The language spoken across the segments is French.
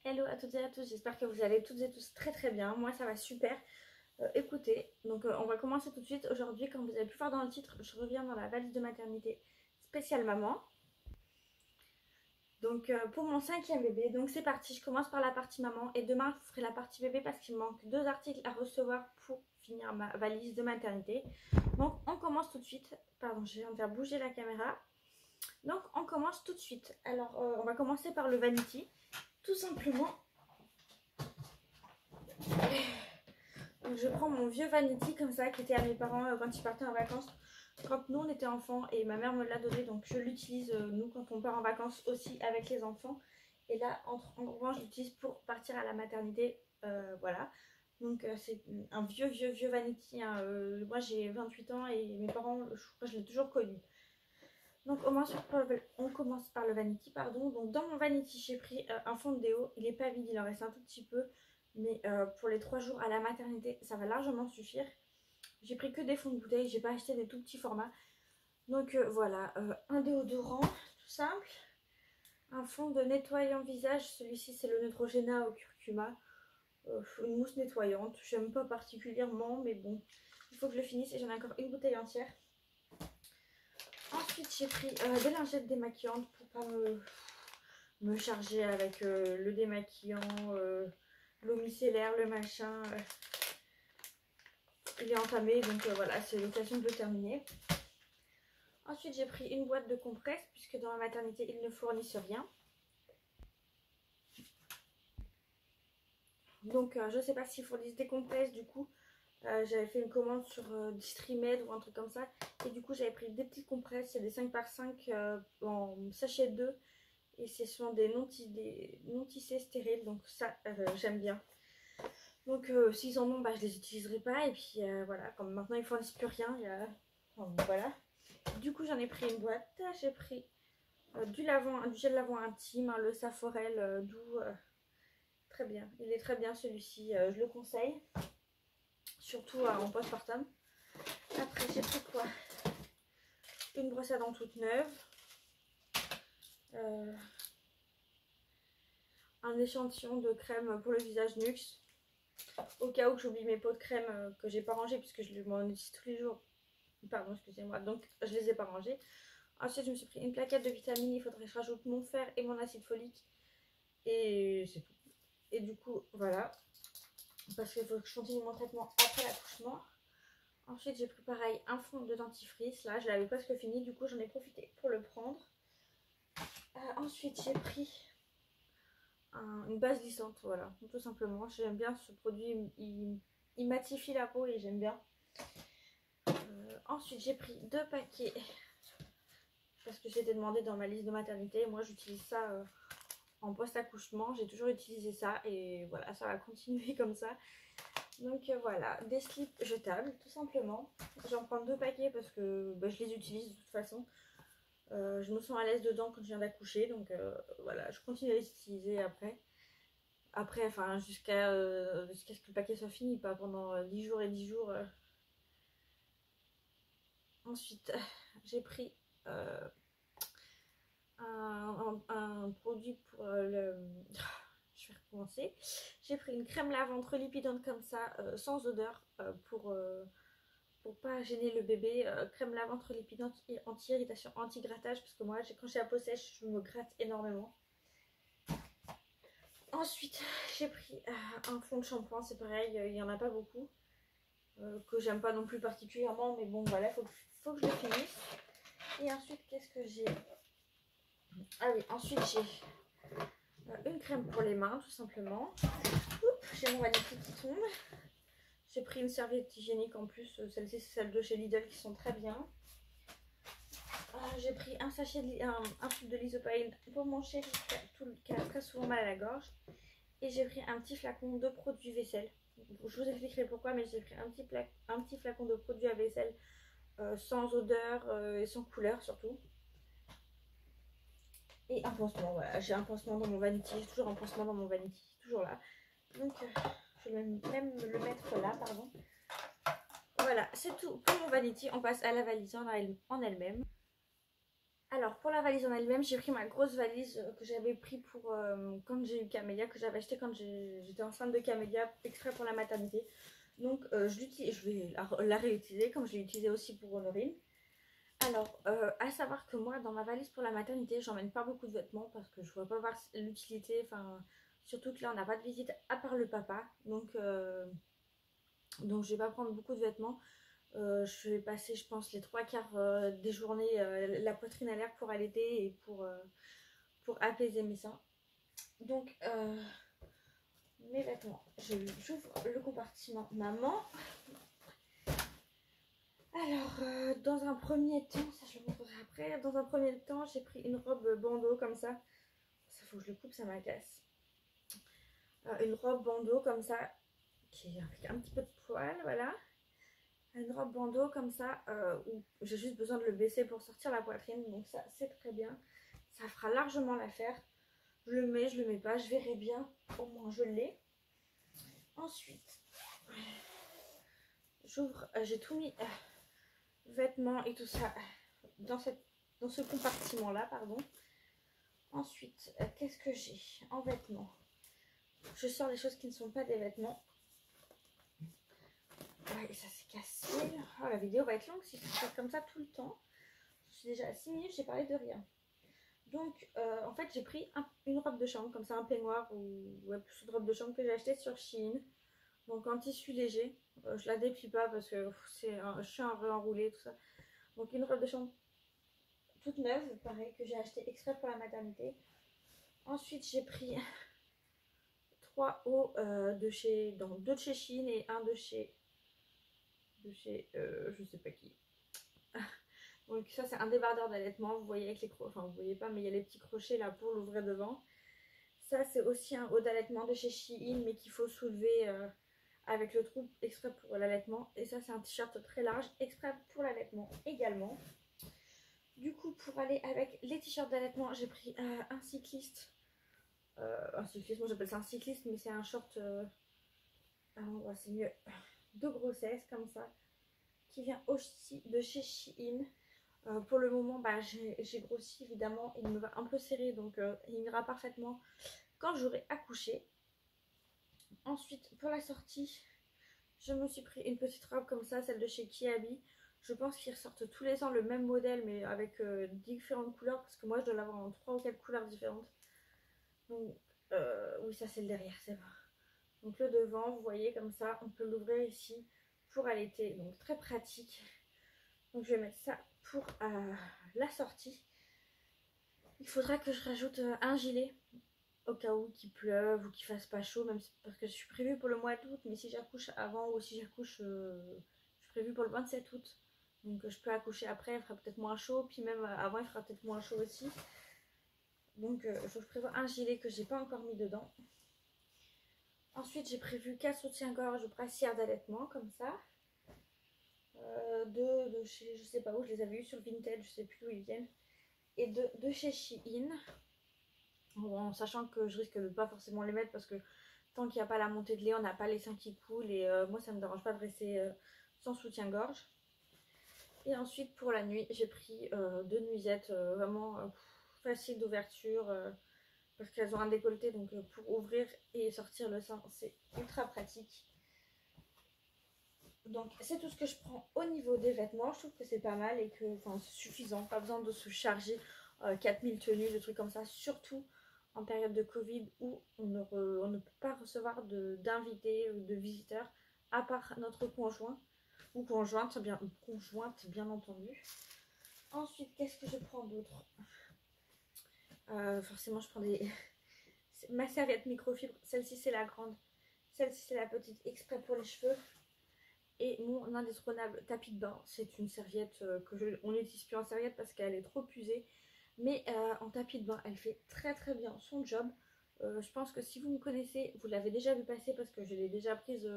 Hello à toutes et à tous, j'espère que vous allez toutes et tous très très bien. Moi ça va super. Écoutez, donc on va commencer tout de suite. Aujourd'hui, comme vous avez pu voir dans le titre, je reviens dans la valise de maternité spéciale maman. Donc pour mon 5e bébé, donc c'est parti, je commence par la partie maman et demain je ferai la partie bébé parce qu'il me manque 2 articles à recevoir pour finir ma valise de maternité. Donc on commence tout de suite. Pardon, je viens de faire bouger la caméra. Donc on commence tout de suite. Alors on va commencer par le vanity. Tout simplement, donc je prends mon vieux vanity comme ça qui était à mes parents quand ils partaient en vacances. Quand nous on était enfants et ma mère me l'a donné, donc je l'utilise nous quand on part en vacances aussi avec les enfants. Et là en revanche je l'utilise pour partir à la maternité, voilà. Donc c'est un vieux vanity, hein. Moi j'ai 28 ans et mes parents, je crois que je l'ai toujours connu. Donc on commence par le vanity, pardon. Donc dans mon vanity j'ai pris un fond de déo, il n'est pas vide, il en reste un tout petit peu. Mais pour les 3 jours à la maternité ça va largement suffire. J'ai pris que des fonds de bouteille, j'ai pas acheté des tout petits formats. Donc voilà, un déodorant tout simple. Un fond de nettoyant visage, celui-ci c'est le Neutrogena au curcuma. Une mousse nettoyante, j'aime pas particulièrement mais bon, il faut que je le finisse et j'en ai encore une bouteille entière. Ensuite j'ai pris des lingettes démaquillantes pour pas me charger avec le démaquillant, l'eau micellaire, le machin. Il est entamé donc voilà, c'est l'occasion de le terminer. Ensuite j'ai pris une boîte de compresses puisque dans la maternité ils ne fournissent rien. Donc je sais pas s'ils fournissent des compresses, du coup j'avais fait une commande sur Distrimed ou un truc comme ça. Et du coup j'avais pris des petites compresses, c'est des 5 par 5 en sachet 2. Et ce sont des non tissés stériles, donc ça j'aime bien. Donc s'ils en ont, bah, je les utiliserai pas. Et puis voilà, comme maintenant ils fournissent plus rien, voilà. Du coup j'en ai pris une boîte, j'ai pris du gel lavant intime, hein, le Saforel doux. Très bien, il est très bien celui-ci, je le conseille. Surtout en postpartum. Après j'ai pris quoi? Une brosse à dents toute neuve. Un échantillon de crème pour le visage Nuxe. Au cas où j'oublie mes pots de crème que j'ai pas rangés puisque je m'en utilise tous les jours. Pardon, excusez-moi. Donc je les ai pas rangés. Ensuite je me suis pris une plaquette de vitamines. Il faudrait que je rajoute mon fer et mon acide folique. Et c'est tout. Et du coup voilà. Parce qu'il faut que je continue mon traitement après l'accouchement. Ensuite j'ai pris pareil un fond de dentifrice. Là je l'avais presque fini. Du coup j'en ai profité pour le prendre. Ensuite j'ai pris une base glissante, voilà, tout simplement. J'aime bien ce produit, il matifie la peau et j'aime bien. Ensuite j'ai pris 2 paquets parce que j'étais demandé dans ma liste de maternité. Moi j'utilise ça en post-accouchement, j'ai toujours utilisé ça et voilà, ça va continuer comme ça. Donc voilà, des slips jetables tout simplement. J'en prends 2 paquets parce que bah, je les utilise de toute façon. Je me sens à l'aise dedans quand je viens d'accoucher, donc voilà, je continue à les utiliser après. Enfin jusqu'à ce que le paquet soit fini, pas pendant 10 jours et 10 jours. Ensuite, j'ai pris un produit pour le... Je vais recommencer. J'ai pris une crème lavante relipidante comme ça, sans odeur, pour pas gêner le bébé. Crème lavante relipidante et anti-irritation, anti-grattage, parce que moi, quand j'ai la peau sèche, je me gratte énormément. Ensuite, j'ai pris un fond de shampoing, c'est pareil, il n'y en a pas beaucoup. Que j'aime pas non plus particulièrement, mais bon, voilà, faut que je le finisse. Et ensuite, qu'est-ce que j'ai? Ah oui, ensuite j'ai une crème pour les mains, tout simplement. J'ai mon vanity qui tombe. J'ai pris une serviette hygiénique en plus, celle-ci c'est celle de chez Lidl qui sont très bien. J'ai pris un sachet, un tube de lysopaïne pour mon chéri qui a très souvent mal à la gorge. Et j'ai pris un petit flacon de produits vaisselle. Je vous expliquerai pourquoi, mais j'ai pris un petit flacon de produits à vaisselle sans odeur et sans couleur surtout. Et un pansement, voilà. J'ai un pansement dans mon vanity. J'ai toujours un pansement dans mon vanity, toujours là. Donc je vais même le mettre là, pardon. Voilà, c'est tout pour mon vanity. On passe à la valise en elle-même. Alors pour la valise en elle-même, j'ai pris ma grosse valise que j'avais pris pour quand j'ai eu Camélia, que j'avais acheté quand j'étais enceinte de Camélia, exprès pour la maternité. Donc je vais la réutiliser comme je l'ai utilisée aussi pour Honorine. Alors, à savoir que moi, dans ma valise pour la maternité, j'emmène pas beaucoup de vêtements parce que je vois pas voir l'utilité. Enfin, surtout que là, on n'a pas de visite à part le papa. Donc je vais pas prendre beaucoup de vêtements. Je vais passer, je pense, les 3/4 des journées la poitrine à l'air pour allaiter et pour apaiser mes seins. Donc, mes vêtements. J'ouvre le compartiment maman. Alors, dans un premier temps, ça je le montrerai après. Dans un premier temps, j'ai pris une robe bandeau comme ça. Ça faut que je le coupe, ça m'agace. Une robe bandeau comme ça, qui est avec un petit peu de poil, voilà. Une robe bandeau comme ça, où j'ai juste besoin de le baisser pour sortir la poitrine. Donc ça, c'est très bien. Ça fera largement l'affaire. Je le mets, je le mets pas, je verrai bien. Au moins, je l'ai. Ensuite, j'ouvre, j'ai tout mis... vêtements et tout ça dans ce compartiment là, pardon. Ensuite, qu'est-ce que j'ai en vêtements? Je sors les choses qui ne sont pas des vêtements. Ouais, ça s'est cassé. Oh, la vidéo va être longue si je fais comme ça tout le temps. Je suis déjà à 6 minutes, j'ai parlé de rien. Donc en fait j'ai pris une robe de chambre, comme ça un peignoir ou ouais, plus une robe de chambre que j'ai acheté sur Shein. Donc en tissu léger. Je la déplie pas parce que je suis un enroulé tout ça. Donc une robe de chambre toute neuve, pareil, que j'ai acheté exprès pour la maternité. Ensuite, j'ai pris 3 hauts de chez, donc 2 de chez Shein et un de chez je sais pas qui. Donc ça, c'est un débardeur d'allaitement. Vous voyez avec les crochets, enfin vous voyez pas, mais il y a les petits crochets là pour l'ouvrir devant. Ça, c'est aussi un haut d'allaitement de chez Shein, mais qu'il faut soulever avec le trou exprès pour l'allaitement. Et ça, c'est un t-shirt très large exprès pour l'allaitement également. Du coup, pour aller avec les t-shirts d'allaitement, j'ai pris un cycliste. Moi j'appelle ça un cycliste, mais c'est un short, c'est mieux, de grossesse comme ça, qui vient aussi de chez Shein. Pour le moment, j'ai grossi évidemment, il me va un peu serré, donc il ira parfaitement quand j'aurai accouché. Ensuite, pour la sortie, je me suis pris une petite robe comme ça, celle de chez Kiabi. Je pense qu'ils ressortent tous les ans le même modèle, mais avec différentes couleurs, parce que moi je dois l'avoir en 3 ou 4 couleurs différentes. Donc, oui, ça c'est le derrière, c'est bon. Donc le devant, vous voyez comme ça, on peut l'ouvrir ici pour allaiter, donc très pratique. Donc je vais mettre ça pour la sortie. Il faudra que je rajoute un gilet au cas où qu'il pleuve ou qu'il fasse pas chaud, même parce que je suis prévue pour le mois d'août, mais si j'accouche avant ou si j'accouche, je suis prévue pour le 27 août. Donc je peux accoucher après, il fera peut-être moins chaud, puis même avant il fera peut-être moins chaud aussi. Donc je prévois un gilet que j'ai pas encore mis dedans. Ensuite j'ai prévu 4 soutiens-gorge brassière d'allaitement comme ça. De chez, je sais pas où, je les avais eu sur Vinted, je sais plus où ils viennent. Et de chez Shein. Bon, en sachant que je risque de pas forcément les mettre parce que tant qu'il n'y a pas la montée de lait, on n'a pas les seins qui coulent. Et moi ça me dérange pas de rester sans soutien-gorge. Et ensuite pour la nuit, j'ai pris 2 nuisettes vraiment faciles d'ouverture. Parce qu'elles ont un décolleté, donc pour ouvrir et sortir le sein, c'est ultra pratique. Donc c'est tout ce que je prends au niveau des vêtements. Je trouve que c'est pas mal et que c'est suffisant. Pas besoin de se charger 4000 tenues, des trucs comme ça. Surtout en période de Covid où on ne peut pas recevoir d'invités ou de visiteurs à part notre conjoint ou conjointe bien entendu. Ensuite, qu'est-ce que je prends d'autre? Forcément, je prends ma serviette microfibre. Celle-ci, c'est la grande. Celle-ci, c'est la petite exprès pour les cheveux. Et mon indétrônable tapis de bain. C'est une serviette on n'utilise plus en serviette parce qu'elle est trop usée. Mais en tapis de bain, elle fait très très bien son job. Je pense que si vous me connaissez, vous l'avez déjà vu passer parce que je l'ai déjà prise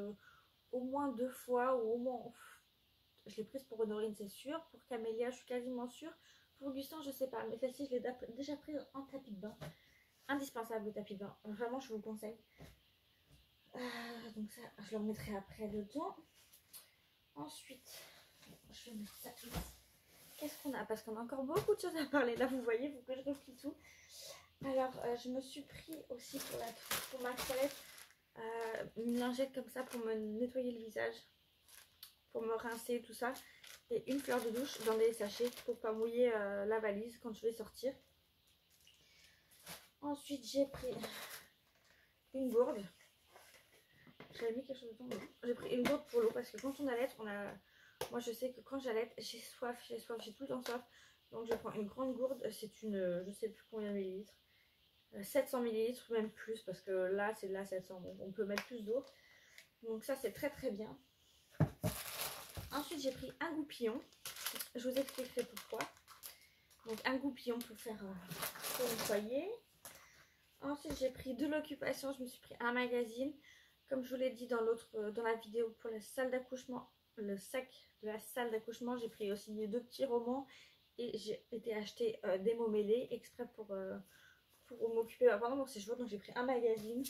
au moins 2 fois. Ou au moins... je l'ai prise pour Honorine, c'est sûr. Pour Camélia, je suis quasiment sûre. Pour Augustin, je sais pas. Mais celle-ci, je l'ai déjà prise en tapis de bain. Indispensable le tapis de bain. Vraiment, je vous le conseille. Donc ça, je le remettrai après dedans. Ensuite, je vais mettre ça ici. qu'est-ce qu'on a? Parce qu'on a encore beaucoup de choses à parler. Là, vous voyez, il faut que je replie tout. Alors, je me suis pris aussi pour ma toilette une lingette comme ça pour me nettoyer le visage, pour me rincer, tout ça. Et une fleur de douche dans des sachets pour pas mouiller la valise quand je vais sortir. Ensuite, j'ai pris une gourde. J'avais mis quelque chose dedans. J'ai pris une gourde pour l'eau parce que quand on allaite, moi je sais que quand j'allaite, j'ai soif, j'ai tout le temps soif. Donc je prends une grande gourde, c'est une, je sais plus combien de millilitres, 700 millilitres, même plus, parce que là c'est de la 700, donc on peut mettre plus d'eau. Donc ça c'est très très bien. Ensuite j'ai pris un goupillon, je vous expliquerai pourquoi. Donc un goupillon pour nettoyer. Ensuite j'ai pris de l'occupation, je me suis pris un magazine. Comme je vous l'ai dit dans la vidéo pour la salle d'accouchement, le sac de la salle d'accouchement, j'ai pris aussi 2 petits romans et j'ai été acheter des mots mêlés exprès pour m'occuper pendant mon séjour. Donc j'ai pris un magazine,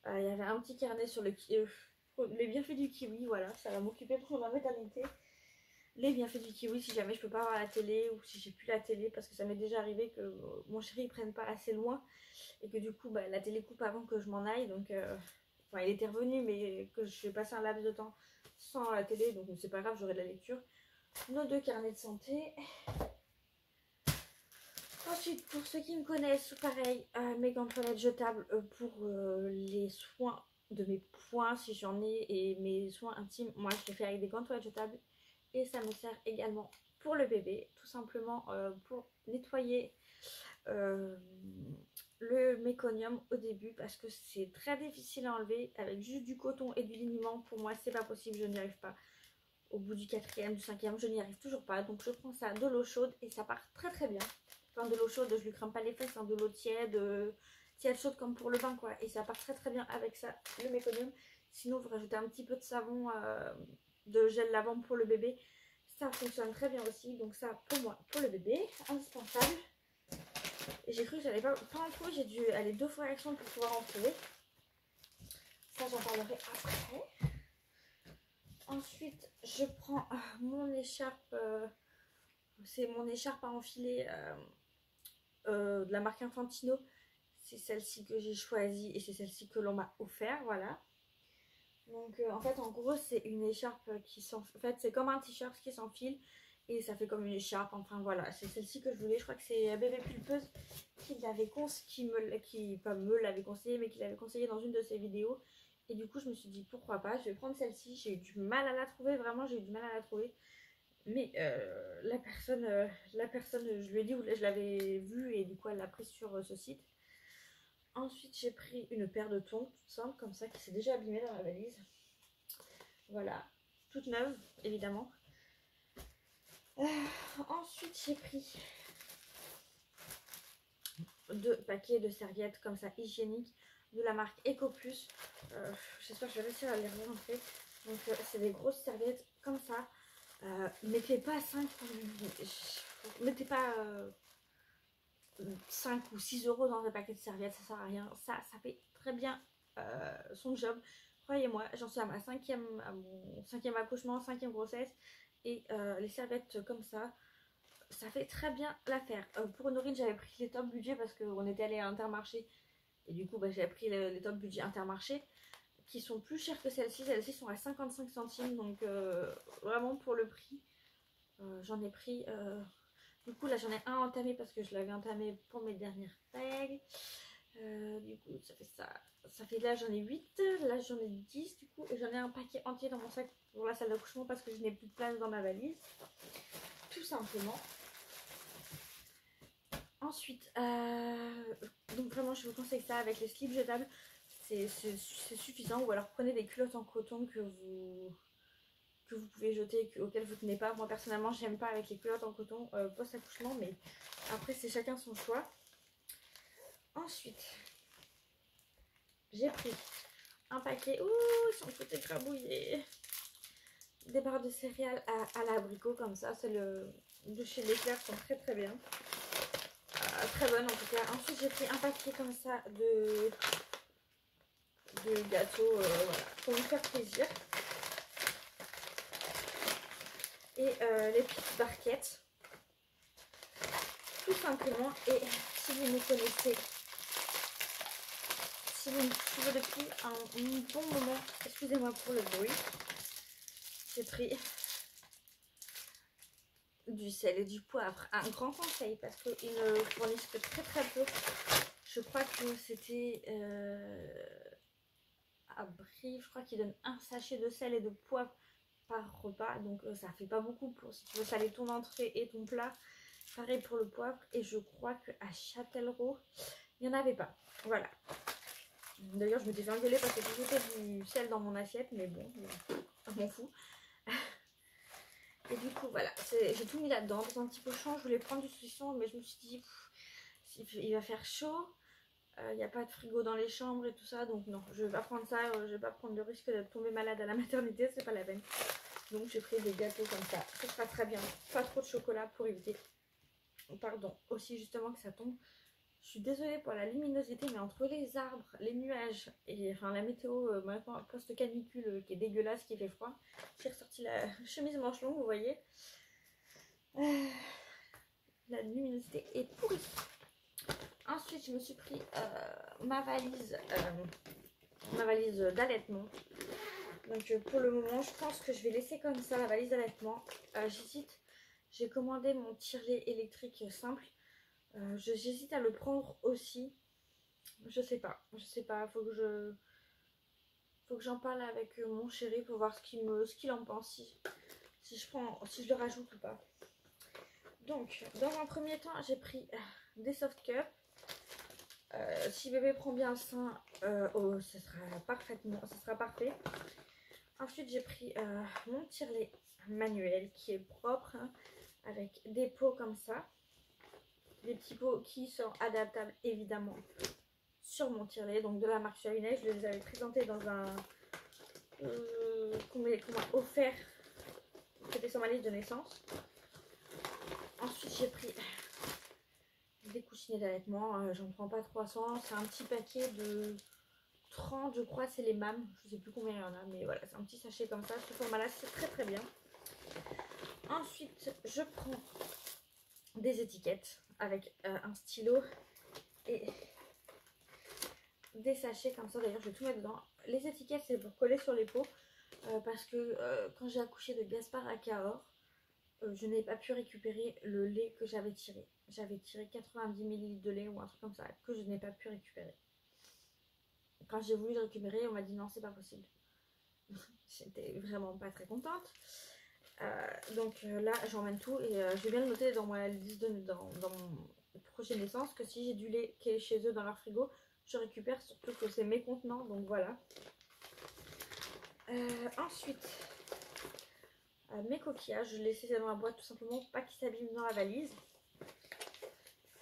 il y avait un petit carnet sur les bienfaits du kiwi, voilà, ça va m'occuper pour ma maternité. Les bienfaits du kiwi si jamais je peux pas avoir la télé ou si j'ai plus la télé, parce que ça m'est déjà arrivé que mon chéri ne prenne pas assez loin et que du coup la télé coupe avant que je m'en aille, donc... Enfin, il était revenu, mais que je vais passer un laps de temps sans la télé, donc c'est pas grave, j'aurai de la lecture. Nos 2 carnets de santé. Ensuite, pour ceux qui me connaissent, pareil, mes gants de toilette jetables pour les soins de mes poings, si j'en ai, et mes soins intimes. Moi, je les fais avec des gants de toilette jetables. Et ça me sert également pour le bébé, tout simplement pour nettoyer le méconium au début, parce que c'est très difficile à enlever avec juste du coton et du liniment. Pour moi c'est pas possible, je n'y arrive pas. Au bout du 4e, du 5e, je n'y arrive toujours pas. Donc je prends ça, de l'eau chaude, et ça part très très bien. Enfin, de l'eau chaude, je lui crame pas les fesses, hein, de l'eau tiède, tiède chaude comme pour le bain quoi. Et ça part très très bien avec ça, le méconium. Sinon vous rajoutez un petit peu de savon, de gel lavant pour le bébé, ça fonctionne très bien aussi. Donc ça pour moi, pour le bébé, indispensable. Et j'ai cru que j'allais pas en trouver, j'ai dû aller 2 fois à Action pour pouvoir en trouver. Ça j'en parlerai après. Ensuite je prends mon écharpe, c'est mon écharpe à enfiler de la marque Infantino. C'est celle-ci que j'ai choisie et c'est celle-ci que l'on m'a offert, voilà. Donc en fait en gros c'est une écharpe qui s'enfile, en fait c'est comme un t-shirt qui s'enfile. Et ça fait comme une écharpe, enfin voilà, c'est celle-ci que je voulais. Je crois que c'est Bébé Pulpeuse qui l'avait pas me l'avait conseillé, mais qui l'avait conseillé dans une de ses vidéos. Et du coup, je me suis dit pourquoi pas, je vais prendre celle-ci. J'ai eu du mal à la trouver, vraiment, j'ai eu du mal à la trouver. Mais la personne, je lui ai dit où je l'avais vue et du coup, elle l'a prise sur ce site. Ensuite, j'ai pris une paire de tongs, toute simple, comme ça, qui s'est déjà abîmée dans la valise. Voilà, toute neuve, évidemment. Ensuite j'ai pris 2 paquets de serviettes comme ça hygiéniques de la marque EcoPlus. J'espère que je vais réussir à les rentrer. Donc c'est des grosses serviettes comme ça. Mettez pas 5 mettez pas 5 ou 6 euros dans un paquet de serviettes, ça sert à rien. Ça fait très bien son job. Croyez-moi, j'en suis à mon 5e accouchement, 5e grossesse. Et les serviettes comme ça fait très bien l'affaire. Pour Norine, j'avais pris les top budget parce qu'on était allé à Intermarché. Et du coup, j'avais pris les top budget Intermarché qui sont plus chers que celles-ci. Celles-ci sont à 55 centimes. Donc, vraiment pour le prix, j'en ai pris. Du coup, là, j'en ai un entamé parce que je l'avais entamé pour mes dernières règles. Du coup, ça fait ça. Ça fait là, j'en ai 8. Là, j'en ai 10 du coup. Et j'en ai un paquet entier dans mon sac pour la salle d'accouchement parce que je n'ai plus de place dans ma valise. Tout simplement. Ensuite, donc vraiment, je vous conseille ça avec les slips jetables. C'est suffisant. Ou alors prenez des culottes en coton que vous pouvez jeter, auxquelles vous tenez pas. Moi, personnellement, j'aime pas avec les culottes en coton post-accouchement. Mais après, c'est chacun son choix. Ensuite, j'ai pris un paquet. Ouh, ils sont tout écrabouillés. Des barres de céréales à l'abricot comme ça. C'est de chez Leclerc, sont très très bien. Très bonne en tout cas. Ensuite, j'ai pris un paquet comme ça de gâteaux, voilà, pour me faire plaisir. Et les petites barquettes. tout simplement. Et si vous me connaissez, si vous me suivez depuis un bon moment, excusez-moi pour le bruit, j'ai pris du sel et du poivre. Un grand conseil parce qu'ils ne fournissent que très peu. Je crois que c'était à Brive, je crois qu'ils donnent un sachet de sel et de poivre par repas. Donc ça fait pas beaucoup pour si tu veux saler ton entrée et ton plat. Pareil pour le poivre. Et je crois qu'à Châtellerault, il n'y en avait pas. Voilà. D'ailleurs, je m'étais fait engueuler parce que j'ai jeté du sel dans mon assiette. Mais bon, je m'en fous. Et du coup, voilà. J'ai tout mis là-dedans. Dans un petit pochon, je voulais prendre du saucisson. Mais je me suis dit, il va faire chaud. Il n'y a pas de frigo dans les chambres et tout ça. Donc non, je vais pas prendre ça. Je vais pas prendre le risque de tomber malade à la maternité. C'est pas la peine. Donc j'ai pris des gâteaux comme ça. Ça sera très bien. Pas trop de chocolat pour éviter. Pardon. Aussi justement que ça tombe. Je suis désolée pour la luminosité, mais entre les arbres, les nuages et enfin la météo maintenant post-canicule qui est dégueulasse, qui fait froid, j'ai ressorti la chemise manche longue, vous voyez. La luminosité est pourrie. Ensuite, je me suis pris ma valise d'allaitement. Donc pour le moment, je pense que je vais laisser comme ça la valise d'allaitement. J'hésite. J'ai commandé mon tire-lait électrique simple. J'hésite à le prendre aussi. Je sais pas. Faut que j'en parle avec mon chéri pour voir ce qu'il en pense. Si je le rajoute ou pas. Donc, dans un premier temps, j'ai pris des soft cups. Si bébé prend bien le sein, ça sera parfait. Ensuite, j'ai pris mon tire-lait manuel qui est propre, hein, avec des pots comme ça. Des petits pots qui sont adaptables évidemment sur mon tire-lait, donc de la marque Chalinet. Je les avais présentés dans un qu'on m'a offert, c'était sur ma liste de naissance. Ensuite, j'ai pris des coussinets d'allaitement. J'en prends pas 300, c'est un petit paquet de 30, je crois, c'est les MAM. Je sais plus combien il y en a, mais voilà, c'est un petit sachet comme ça. Ce format-là, c'est très bien. Ensuite, je prends des étiquettes avec un stylo et des sachets comme ça. D'ailleurs, je vais tout mettre dedans. Les étiquettes, c'est pour coller sur les pots parce que quand j'ai accouché de Gaspard à Cahors, je n'ai pas pu récupérer le lait que j'avais tiré. J'avais tiré 90 ml de lait ou un truc comme ça que je n'ai pas pu récupérer. Quand j'ai voulu le récupérer, on m'a dit non, c'est pas possible. J'étais vraiment pas très contente. Donc là, j'emmène tout et je vais bien le noter dans ma liste dans mon projet de naissance que si j'ai du lait qui est chez eux dans leur frigo, je récupère, surtout que c'est mes contenants, donc voilà. Ensuite, mes coquillages, je les laisse dans la boîte tout simplement pour pas qu'ils s'abîment dans la valise.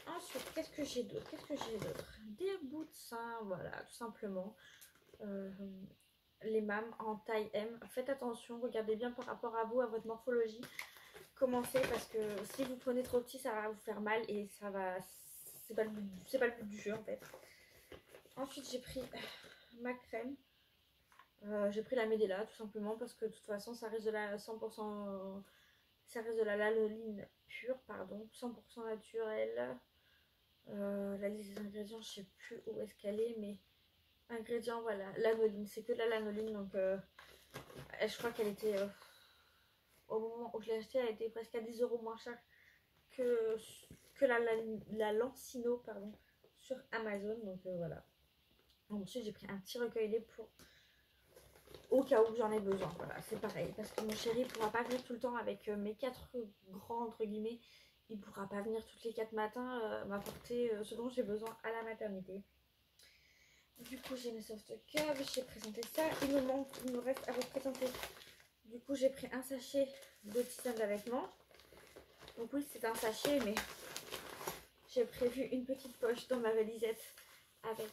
Ensuite, qu'est-ce que j'ai d'autre? Des bouts de sein, voilà, tout simplement. Les MAM en taille M. Faites attention, regardez bien par rapport à vous, à votre morphologie. Commencez parce que si vous prenez trop petit, ça va vous faire mal et ça va. C'est pas le but du jeu en fait. Ensuite, j'ai pris ma crème. J'ai pris la Medela tout simplement parce que de toute façon, ça reste de la 100%. Ça reste de la lanoline pure, pardon, 100% naturelle. La liste des ingrédients, je sais plus où est-ce qu'elle est, mais ingrédients, voilà, lanoline, c'est que de la lanoline, donc je crois qu'elle était, au moment où je l'ai achetée, elle était presque à 10 € moins chère que la Lancino, pardon, sur Amazon, donc voilà. Ensuite, j'ai pris un petit recueil-lait pour au cas où j'en ai besoin, voilà, c'est pareil, parce que mon chéri ne pourra pas venir tout le temps avec mes 4 grands, entre guillemets, il ne pourra pas venir toutes les 4 matins m'apporter ce dont j'ai besoin à la maternité. Du coup, j'ai mes soft cups, j'ai présenté ça. Il me reste à vous présenter. Du coup, j'ai pris un sachet de tisane d'allaitement. Donc oui, c'est un sachet, mais j'ai prévu une petite poche dans ma valisette avec...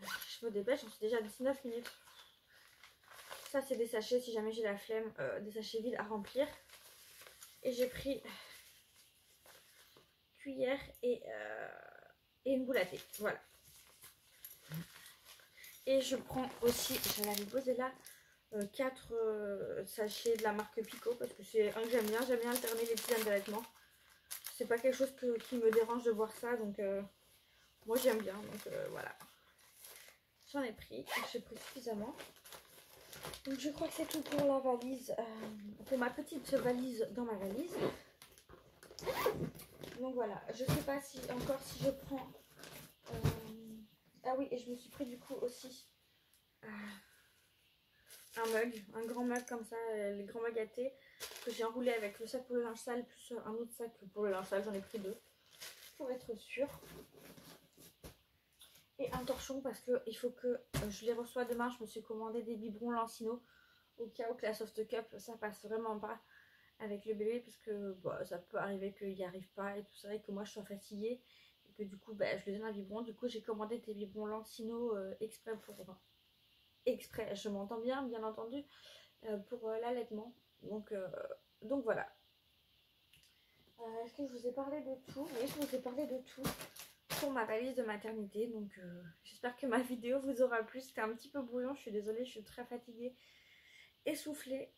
je me dépêche, j'en suis déjà à 19 minutes. Ça, c'est des sachets, si jamais j'ai la flemme, des sachets vides à remplir. Et j'ai pris cuillère et une boule à thé. Voilà. Et je prends aussi, je l'avais posé là, 4 sachets de la marque Pico parce que c'est un que j'aime bien alterner les tisanes d'allaitement. c'est pas quelque chose qui me dérange de voir ça, donc moi j'aime bien, donc voilà. J'en ai pris, j'ai pris suffisamment. Donc je crois que c'est tout pour la valise, pour ma petite valise dans ma valise. Donc voilà, je sais pas si encore si je prends... Ah oui, et je me suis pris du coup aussi un mug, un grand mug comme ça, les grands mugs à thé, que j'ai enroulé avec le sac pour le linge sale, plus un autre sac pour le linge sale, j'en ai pris 2, pour être sûre. Et un torchon parce que il faut que je les reçois demain, je me suis commandé des biberons Lancino, au cas où que la soft cup, ça passe vraiment pas avec le bébé, parce que bah, ça peut arriver qu'il n'y arrive pas et tout, c'est vrai que moi je sois fatiguée, et que du coup bah, je lui donne un biberon, du coup j'ai commandé des biberons Lancino exprès pour... Enfin, exprès, je m'entends bien entendu, pour l'allaitement. Donc voilà. Est-ce que je vous ai parlé de tout? Oui, je vous ai parlé de tout pour ma valise de maternité. Donc j'espère que ma vidéo vous aura plu. C'était un petit peu brouillon, je suis désolée, je suis très fatiguée, essoufflée.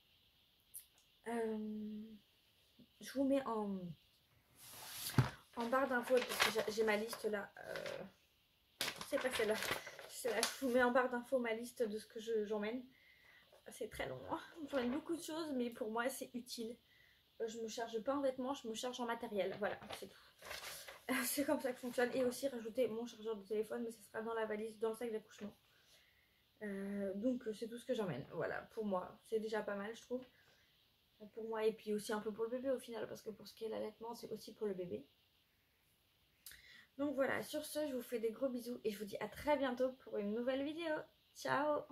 Je vous mets en barre d'infos parce que j'ai ma liste là. C'est pas celle-là. C'est là, je vous mets en barre d'infos ma liste de ce que j'emmène. C'est très long, hein. J'emmène beaucoup de choses, mais pour moi c'est utile. Je me charge pas en vêtements, je me charge en matériel. Voilà, c'est tout. C'est comme ça que fonctionne. Et aussi rajouter mon chargeur de téléphone, mais ce sera dans la valise, dans le sac d'accouchement. Donc c'est tout ce que j'emmène. Voilà, pour moi, c'est déjà pas mal, je trouve. Pour moi, et puis aussi un peu pour le bébé au final, parce que pour ce qui est l'allaitement, c'est aussi pour le bébé. Donc voilà, sur ce, je vous fais des gros bisous et je vous dis à très bientôt pour une nouvelle vidéo. Ciao!